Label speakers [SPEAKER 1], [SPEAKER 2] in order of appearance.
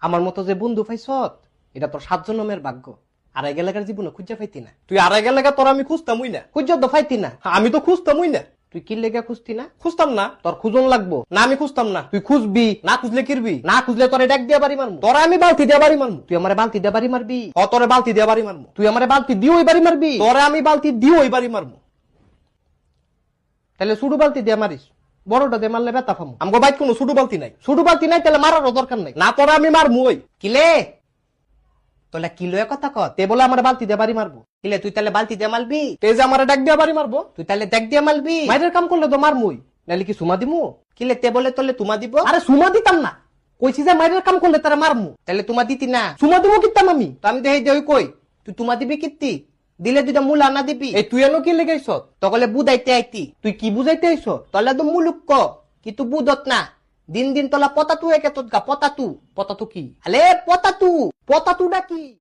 [SPEAKER 1] আমার মতো যে বন্ধু পাইছত এটা তোর 7 জন্মের ভাগ্য। আড়াই গেলাকার জীবনে খুঁজা পাইতি না। তুই আড়াই গেলাকা তোর আমি খুঁজতামই না। খুঁজা তো পাইতি না। আমি তো খুঁজতামই না। তুই কি লেগা খুঁজতি না? খুঁজতাম না। তোর খুঁজন লাগবো না, আমি খুঁজতাম না। তুই খুঁজবি না, খুঁজলে কিরবি না, খুঁজলে তোরে ডাক দিয়া বাড়ি মারমু। তোরা আমি বালতি দিয়া বাড়ি মারমু। তুই আমারে বালতি দিয়া বাড়ি মারবি? তোরে বালতি দিয়া বাড়ি মারমু। তুই আমারে বালতি দিয়ে ওই বাড়ি মারবি? তোরে আমি বালতি দিয়ে ওই বাড়ি মারমু। তাহলে ছোট বালতি দিয়ে মারিস, বড়টা দিয়ে মারলে ব্যথা পামু। আমগো বাইক কোনো ছোট বালতি নাই। ছোট বালতি নাই তাহলে মারারও দরকার নাই। না তোরা আমি মারমু। ওই কিলে তোলা কিলো কথা ক তে বলে আমার বালতি দিয়ে বাড়ি মারবো। কিলে তুই তাহলে বালতি দিয়ে মারবি? তে যে আমার ডাক দিয়ে বাড়ি মারবো। তুই তাহলে ডাক দিয়ে মারবি? মাইরের কাম করলে তো মারমুই, নাহলে কি সুমা দিমু? কিলে তে বলে তোলে তুমা দিব? আরে সুমা দিতাম না, কইছি যে মাইরের কাম করলে তারা মারমু। তাহলে তুমা দিতি না? সুমা দিমু কিতাম আমি তো, আমি দেই দেই কই তুই তুমা দিবি কিত্তি? দিলে দুইটা মূল আনা দিবি। এই তুই এনো কি লেগাইছ? তকলে বুঝাইতে আইতি। তুই কি বুঝাইতে আইছ? তলে তো মুলুক ক কিন্তু বুঝত না। দিন দিন তোলা পতাতু একে তোর গা পতাতু। পতাতু কি? আলে পতাতু, পতাতুটা কি?